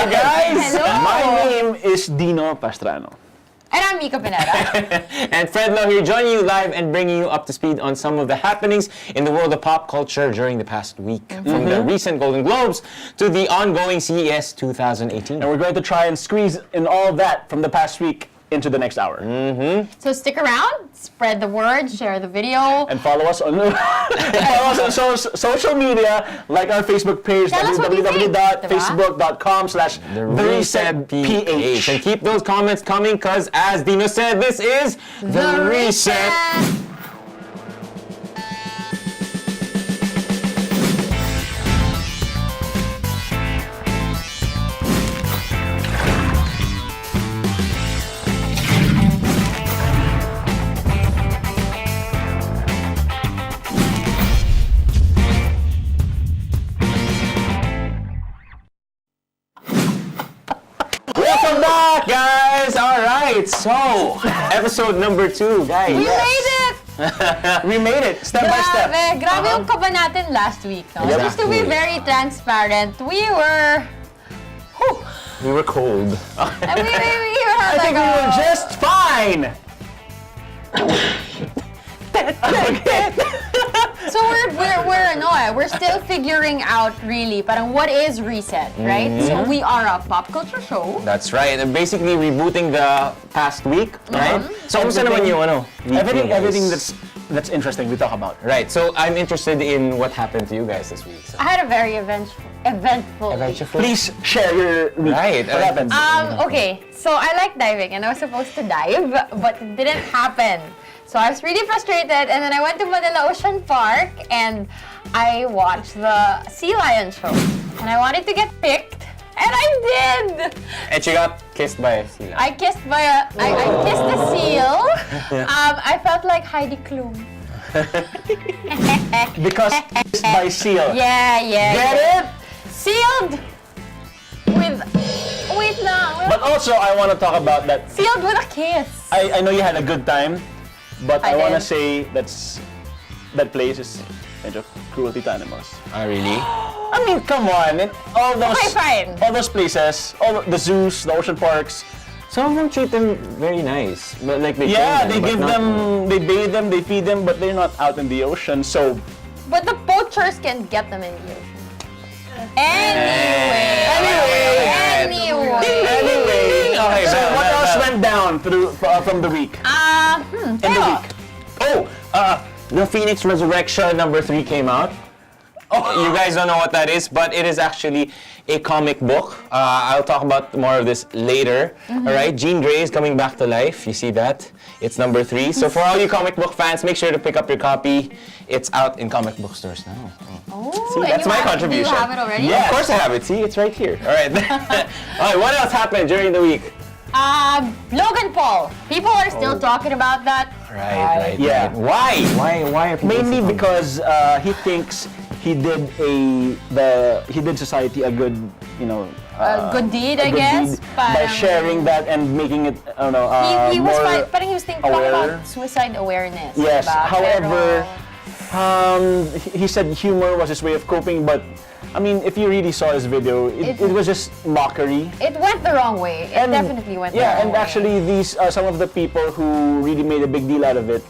Hi guys! Hello. My name is Dino Pastrano. And I'm Mika Pineda. And Fred Lo here, joining you live and bringing you up to speed on some of the happenings in the world of pop culture during the past week. From the recent Golden Globes to the ongoing CES 2018. And we're going to try and squeeze in all of that from the past week into the next hour. So stick around, spread the word, share the video. And follow us on social media, like our Facebook page, Tell us what you think, www.facebook.com/TheResetPH. And keep those comments coming, because as Dino said, this is The Reset. Welcome back, guys! Alright, so, episode number 2, guys. We made it! We made it, step by step. Grabe yung kaba natin last week. No? Exactly. Just to be very transparent, we were... We were cold. And we were I think we were just fine. So we're still figuring out really parang what is Reset, right? So we are a pop culture show. That's right. And basically rebooting the past week, right? So, kumusta naman yung week Everything guys? that's interesting we talk about. Right. So, I'm interested in what happened to you guys this week. So. I had a very eventful week. Please share your week. Right. What happened? Okay, so I like diving and I was supposed to dive, but it didn't happen. So I was really frustrated, and then I went to Manila Ocean Park and I watched the Sea Lion show. And I wanted to get picked, and I did! And you got kissed by a sea lion. I kissed I kissed the seal. I felt like Heidi Klum. Because kissed by seal. Yeah. Get it? Sealed with... Wait lang. But also, I want to talk about that. Sealed with a kiss. I know you had a good time, but I want to did. say that place is medyo cruelty to animals. Oh, really? I mean, come on, and all those Okay, fine. all those places, all the zoos, the ocean parks. Some of them treat them very nice. But like they Yeah, train they but give not- them, they bathe them, they feed them, but they're not out in the ocean. So But the poachers can get them in the ocean. Anyway. Okay, so what else went down from the week? In the Teo. week. Oh, The Phoenix Resurrection #3 came out. Oh, you guys don't know what that is, but it is actually a comic book. I'll talk about more of this later. All right, Jean Grey is coming back to life. You see that? It's #3. So for all you comic book fans, make sure to pick up your copy. It's out in comic book stores now. Oh, See, that's my contribution. Do you have it already? Yeah, of course I have it. See, it's right here. All right. All right. What else happened during the week? Logan Paul. People are still talking about that. Right. Yeah. Why? Why are people Mainly so- because he thinks he did society a good, A good deed, I good guess. deed by sharing that and making it, I don't know, He was more parang he was thinking aware. about suicide awareness. Yes. diba? However, Pero, he said humor was his way of coping, but I mean, if you really saw his video, it was just mockery. it went the wrong way. It definitely went the wrong way. And actually, these some of the people who really made a big deal out of it,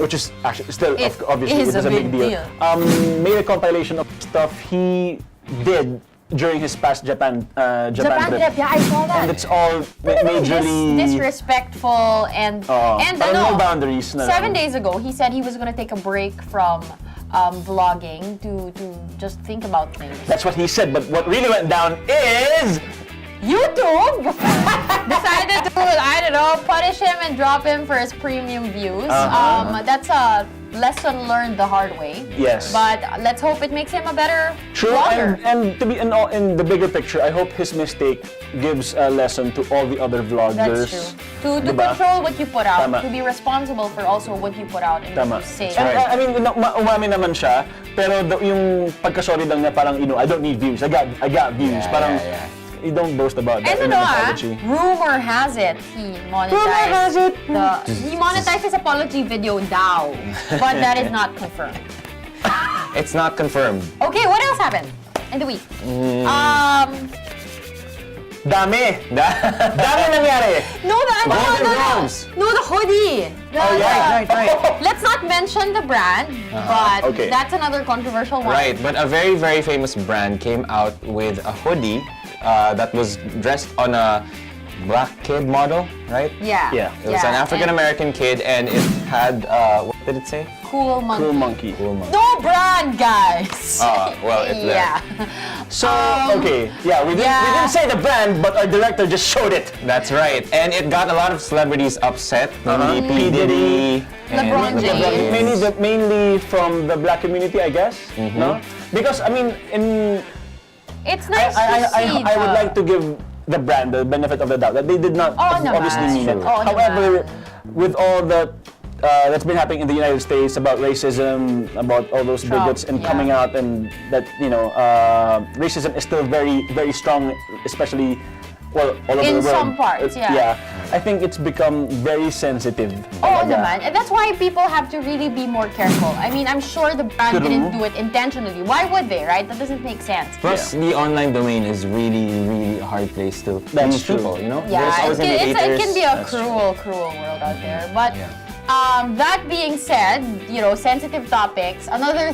which is actually still It obviously is it is a a big big deal. Made a compilation of stuff he did during his past Japan Japan trip. trip, yeah, I saw that. And it's all majorly disrespectful and parang no boundaries. Na 7 days ago, he said he was gonna take a break from vlogging to just think about things. That's what he said, but what really went down is YouTube decided to, I don't know, punish him and drop him for his premium views. That's a lesson learned the hard way. Yes. But let's hope it makes him a better true. vlogger. And to be in the bigger picture, I hope his mistake gives a lesson to all the other vloggers. That's true. To Diba? control what you put out, Tama. to be responsible for also what you put out and Tama. what you say. And, I mean, umami naman siya, pero yung pagka-sorry lang niya parang, I don't need views. I got views. Yeah, Parang, yeah. you don't boast about that And in an apology. rumor has it he monetized he monetized his apology video daw, but that is not confirmed. It's not confirmed. Okay, what else happened in the week? Dami! Dami nangyari! No, Golden Globes. No, the hoodie. Right. Let's not mention the brand, but Okay. that's another controversial one. Right, but a very, very famous brand came out with a hoodie that was dressed on a black kid model, right? Yeah. Yeah. It was an African-American kid, and it had, what did it say? Cool monkey. Cool monkey. Cool monkey. No brand, guys. Well, it's there. Yeah. So, okay. Yeah, we didn't say the brand, but our director just showed it. That's right, and it got a lot of celebrities upset. Namely P. P. Diddy, and LeBron James. Mainly from the black community, I guess. No? Because, I mean, It's nice to see. I would like to give the brand the benefit of the doubt that they did not obviously naman. mean it. Oo However, naman. with all that that's been happening in the United States about racism, about all those Trump, bigots and yeah. coming out, and that racism is still very, very strong, especially all over In the world. some parts, yeah. I think it's become very sensitive. Oo talaga. naman. And that's why people have to really be more careful. I mean, I'm sure the brand True. didn't do it intentionally. Why would they, right? That doesn't make sense. plus the online domain is really, really a hard place to That's reach true. people, you know? There's Yeah, always it can be a That's true. cruel world out there. But Yeah. that being said, sensitive topics. Another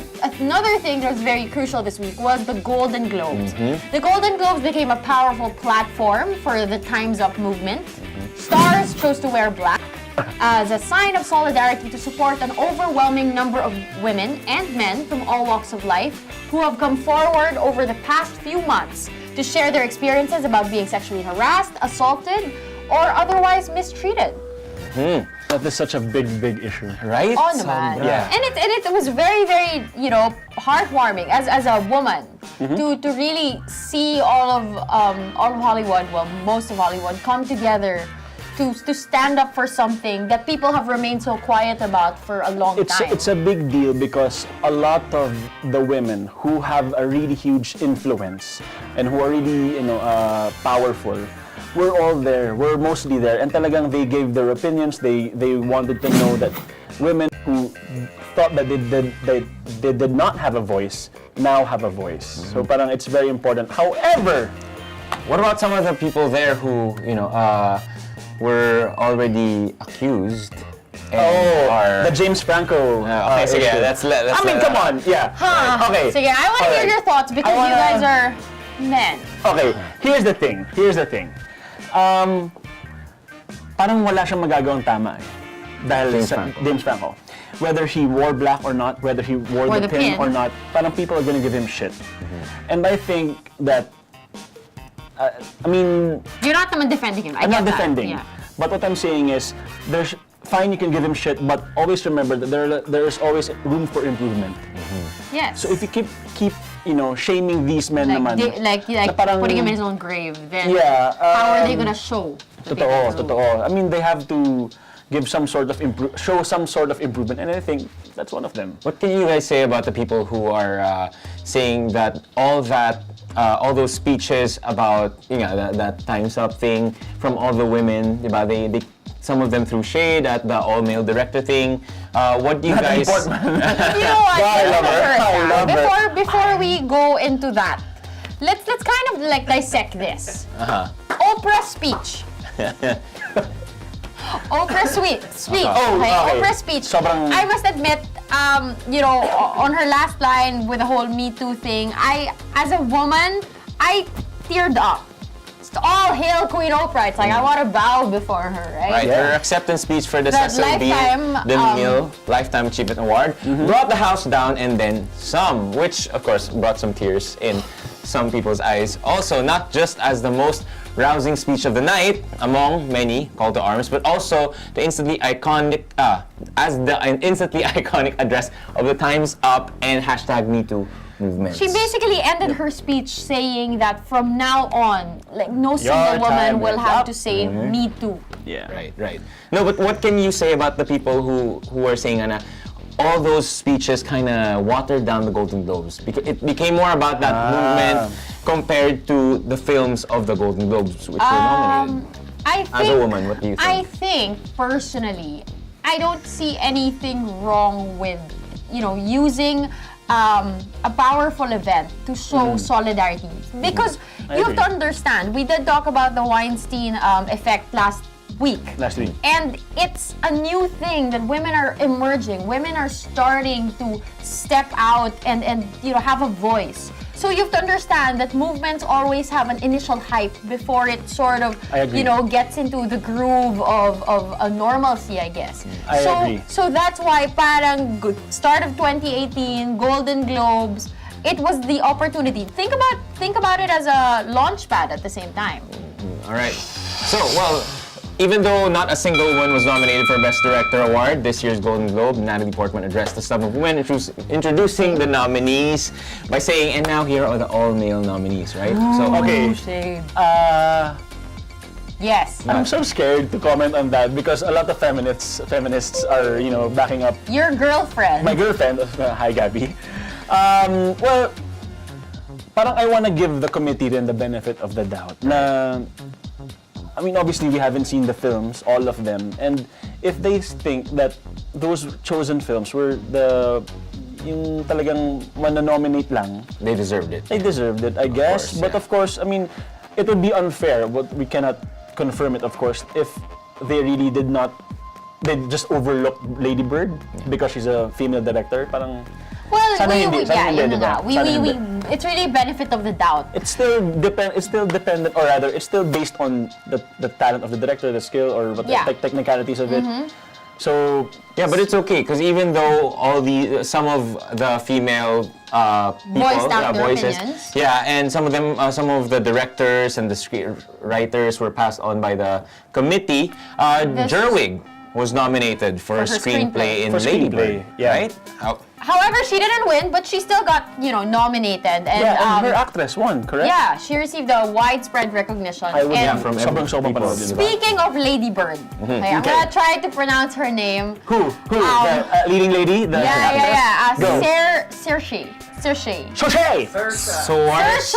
thing that was very crucial this week was the Golden Globes. The Golden Globes became a powerful platform for the Time's Up movement. Stars chose to wear black as a sign of solidarity to support an overwhelming number of women and men from all walks of life who have come forward over the past few months to share their experiences about being sexually harassed, assaulted, or otherwise mistreated. That is such a big all Right? Oh, naman. Yeah. And it was very, very, heartwarming as a woman to really see all of Hollywood, well, most of Hollywood, come together to stand up for something that people have remained so quiet about for a long time. It's a big deal because a lot of the women who have a really huge influence and who are really powerful, we're all there. We're mostly there, and talagang they gave their opinions. They wanted to know that women who thought that they did not have a voice now have a voice. So parang it's very important. However, What about some of the people there who, were already accused and are... the James Franco. okay, sige, issue. let's I mean, come on, yeah. Okay. So yeah, I want to hear Alright. your thoughts because I wanna- you guys are men. Okay, here's the thing. Parang wala siyang magagawang tama eh. Dahil James sa Franco. James Franco. Whether he wore black or not, whether he wore Or the the pin pin. or not, parang people are gonna give him shit. And I think that, I mean, You're not naman defending him. I I'm get not that. defending. Yeah. But what I'm saying is, there's fine you can give him shit, but always remember that there is always room for improvement. Yes. So if you keep shaming these men naman, like na parang- putting him in his own grave, then Yeah, how are they gonna show? the people? Totoo. I mean, they have to give some sort of show some sort of improvement, and I think that's one of them. What can you guys say about the people who are saying that all those speeches about that Time's Up thing from all the women, diba? They some of them threw shade at the all-male director thing. What do you guys? You know what? I love her. I love her. Before we go into that, let's kind of like dissect this. Oprah's speech. Oprah's speech. Oh, Okay, okay. Oprah's speech. Sobrang- I must admit, on her last line with the whole Me Too thing, as a woman, I teared up. It's all hail Queen Oprah. It's like I want to bow before her, right? Right, her acceptance speech for the That Cecil B. lifetime, DeMille Lifetime Achievement Award brought the house down and then some, which of course brought some tears in some people's eyes. Also, not just as the most rousing speech of the night among many call to arms, but also the instantly iconic address of the Time's Up and #MeToo movements. She basically ended her speech saying that from now on, like no single woman time will is have up. to say Me Too. Yeah. Right. No, but what can you say about the people who are saying all those speeches kind of watered down the Golden Globes? Because it became more about that movement compared to the films of the Golden Globes, which were nominated. As a woman, what do you think? I think personally, I don't see anything wrong with using a powerful event to show solidarity. Because I you have to agree. understand, we did talk about the Weinstein effect last week. And it's a new thing that women are emerging. Women are starting to step out and have a voice. So you have to understand that movements always have an initial hype before it sort of, I agree. gets into the groove of a normalcy, I guess. I agree. So that's why parang start of 2018, Golden Globes, it was the opportunity. Think about it as a launch pad at the same time. All right. So, well, even though not a single woman was nominated for Best Director award this year's Golden Globe, Natalie Portman addressed the stab of women, introducing the nominees by saying, and now here are the all-male nominees, right? So, Okay. Shade. Uh, Yes. I'm so scared to comment on that because a lot of feminists are, backing up Your girlfriend. my girlfriend. Hi, Gabby. Well, parang I want to give the committee then the benefit of the doubt. I mean, obviously, we haven't seen the films, all of them. And if they think that those chosen films were yung talagang mananominate lang, they deserved it. they deserved it, I guess. course, But yeah. of course, I mean, it would be unfair, but we cannot confirm it, of course, if they really they just overlooked Lady Bird because she's a female director. Parang, Well, Sana hindi, sana hindi, yun na diba? nga. Sana We, hindi. it's really benefit of the doubt. it's still dependent, or rather, it's still based on the talent of the director, the skill, or what Yeah. the technicalities of it. So, Yeah, but it's okay because even though some of the female people, Voiced out their voices, opinions. yeah, and some of them, some of the directors and the writers were passed on by the committee. Gerwig was nominated for her screenplay in For Lady screenplay, Bird, yeah. right? However, she didn't win, but she still got, nominated. And, yeah, and her actress won, correct? yeah, she received a widespread recognition. I would, And from sobrang people. panood, diba? speaking of Lady Bird, okay, I'm Okay. gonna try to pronounce her name. Who? The leading lady? The Yeah. Go. Saoirse. Shoshay! Saoirse.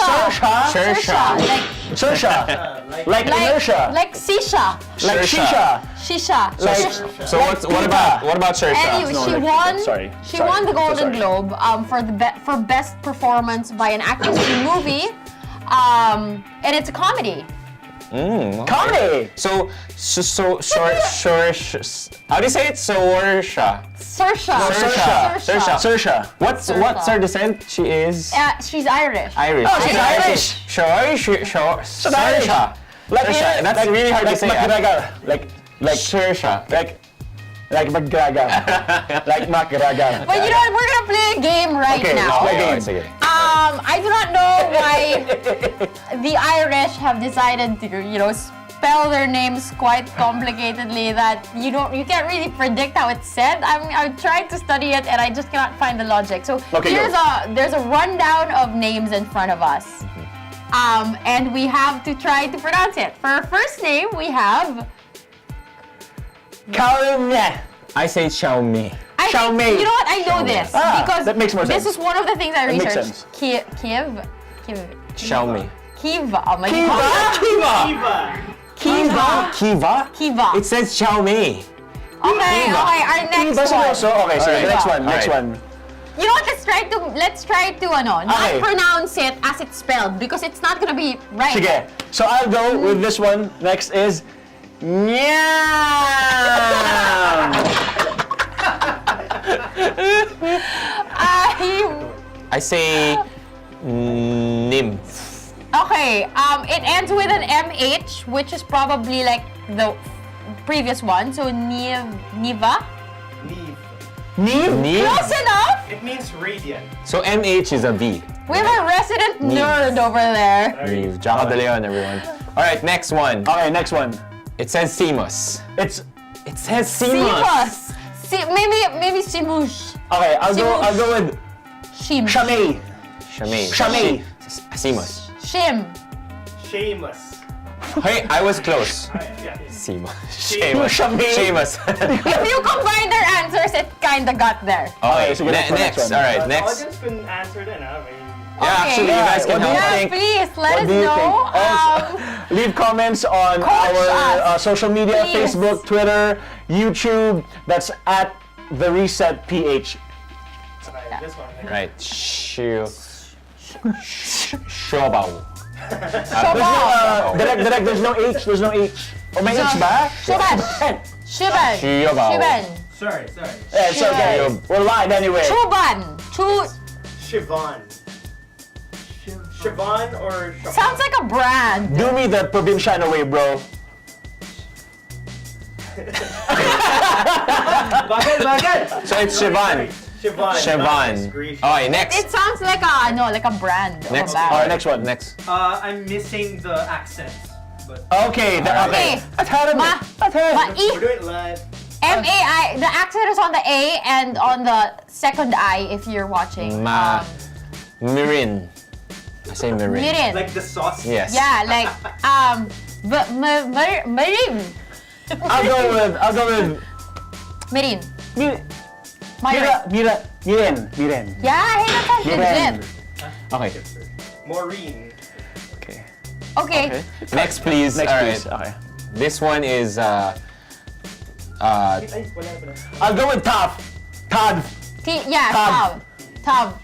Saoirse! Like inertia! Like Sisha. Like Saoirse. Shisha! Shisha. Like, So what about Saoirse? Anyway, No, she like- won. sorry. She Sorry. won the So Golden sorry. Globe for best performance by an actress in a movie, and it's a comedy. Comedy! So how do you say it? Saoirse. Saoirse. Saoirse! What's her descent? She is She's Irish. Irish. Oh, she's Irish! Saoirse. Saoirse. That's really hard to say. Magraga. Like Saoirse. like magraga. Like magraga. But you know what? We're gonna play a game right Okay, now. let's play a game. Sige. I do not know why the Irish have decided to, spell their names quite complicatedly that you can't really predict how it's said. I tried to study it and I just cannot find the logic. So Okay, there's a rundown of names in front of us. And we have to try to pronounce it. For our first name, we have Kalme. I say Xiaomi. I Xiao think, Mei. you know what? I know this because that makes more this sense. is one of the things I That makes researched. Kiev. Xiaomi. Kiva. Oh my Kiva? God. Kiva. Kiva? Kiva. It says Xiaomi. Okay. Our next Kiva one. also. Okay, so Alright. the next one. Alright. Next one. You know what? Let's try to not Okay. pronounce it as it's spelled because it's not gonna be right. Sige. So I'll go with this one. Next is Nyam. I say nymph. Okay. It ends with an MH, which is probably like the previous one. So Niva. Nymph? Close enough. It means radiant. So MH is a V. We have a resident nerd over there. Nymph. Jaco de Leon, everyone. All right, next one. Okay, next one. It says Simos. It says Simos. Simus. Maybe Simush. Okay, I'll go with Shim. Shamay. Shamay. Simos. Shim. Seamus. Hey, I was close. Yeah. Simos. Seamus. Shamay. Seamus. If you combine their answers, it kinda got there. Okay, so next one, next. next one. All right, The next. audience can answer then, huh? Yeah, Okay. actually, you guys can Yeah, help Yeah, think. please let What us do you know. think? Also, leave comments on Coach our us. social media, Please. Facebook, Twitter, YouTube. That's at The Reset PH. This one. Right. Siopaw. Direct, there's no H, there's no H. O may H ba? Shiban. Shiban. Siopaw. Shiban. Sorry. Yeah, it's okay. We're live anyway. Chuban. Siobhan. Siobhan or Siobhan? Sounds like a brand. Do me the provinciano way, bro. Bagay. So it's Siobhan. Siobhan. Siobhan. Okay, next. It sounds like a brand. of a Next. bag. Alright, next one. Next. I'm missing the accent. But Okay, Okay. Ma. we're E. doing it live. M-A-I. The accent is on the A and on the second I if you're watching. Mirin. I say mirin. Mirin. Like the sauce. Yes. Yeah, like Marin. I'll go with Mirin. Miren. Yeah, hey, that sounds Miren. legit. Okay. Maureen. Okay. Okay. Next, please. Next, All please. right. Okay. This one is Ay, wala. I'll go with Tav. Tav. Tav.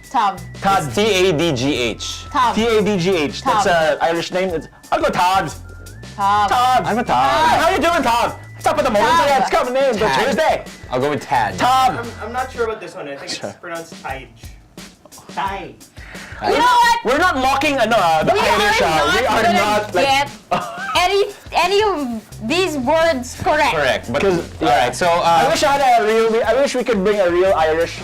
It's T-A-D-G-H. Tav. T-A-D-G-H. That's an Irish name. I'll go Tav. Tav. I'm a Tad. How you doing, Tav? Top of the morning. Tav. Yeah, it's coming in. But Tad. Tuesday. I'll go with Tad. Tav. I'm not sure about this one. I think Sure. it's pronounced Tage. Tage. You know what? We're not locking the Irish. We are not like. get any of these words correct. Correct. But, 'Cause, all right, so I wish I had I wish we could bring a real Irish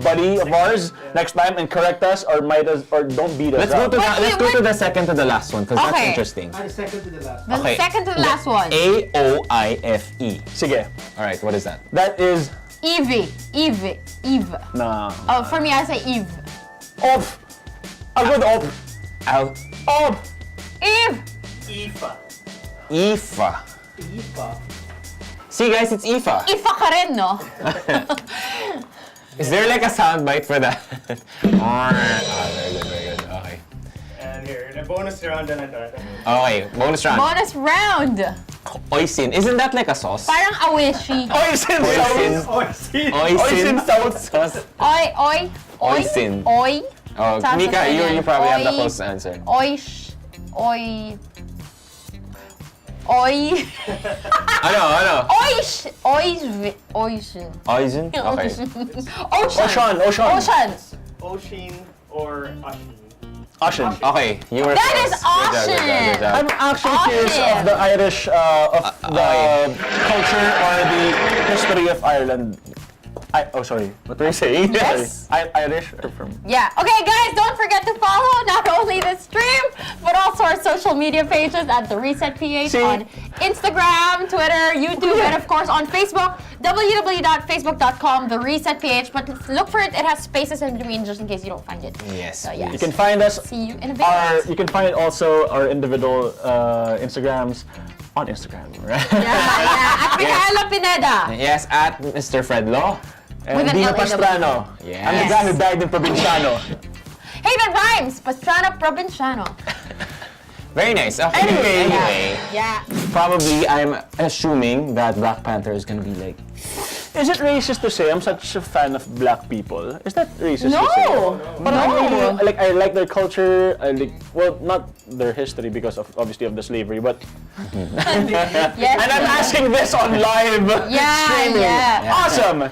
buddy of ours next time and correct us or don't beat us. let's go to up. the second to the last one because that's Okay. interesting. And second to the last. The Okay. second to the last one. A-O-I-F-E. Sige. All right, what is that? That is Eve. no. Oh, for me, I say Eve. Off. I'll go with off. Off. Eve. Ifa. Ifa. Ifa. See guys, it's Ifa. Ifa ka rin, no? Is there like a soundbite for that? Very good. Okay. And here, the bonus round na ito. Okay, bonus round. Bonus round. Oisin. Isn't that like a sauce? Parang awishi. Oisin Oisin. sauce. Oisin. Oisin sauce. sauce. Oy. Oisin. Oy. Oh, Sounds Mika, like you ganyan. probably have the Oy. close answer. Oy. Ano? Oish. Oisin? Okay. Ocean. Ocean. Ocean or Oshin. Ocean. Okay, you were That close. is Ocean. Good job. I'm actually curious Ocean. of the Irish, of the culture or the history of Ireland. Sorry. What were you saying? Yes. Sorry. Irish or from? Yeah. Okay, guys, don't forget to follow not only the stream, but also our social media pages at The Reset PH See? on Instagram, Twitter, YouTube, and of course on Facebook, www.facebook.com, The Reset PH. But look for it. It has spaces in between just in case you don't find it. Yes, So, yeah. You can find us. See you in a bit. You can find also our individual Instagrams on Instagram, right? Yeah. At Micaela Pineda. Yes, at Mr. Fredlo. And With an Dino L in the Pastrano. Yes. I'm the guy who died in Provinciano. Hey, that rhymes. Pastrana Provinciano. Very nice. Okay. Anyway. Yeah. Probably I'm assuming that Black Panther is gonna be like. Is it racist to say I'm such a fan of black people? Is that racist No. to say? But I No. really, I like their culture. Not their history because of obviously of the slavery, but Yes. and I'm asking this on live Yeah, streaming. yeah. Awesome.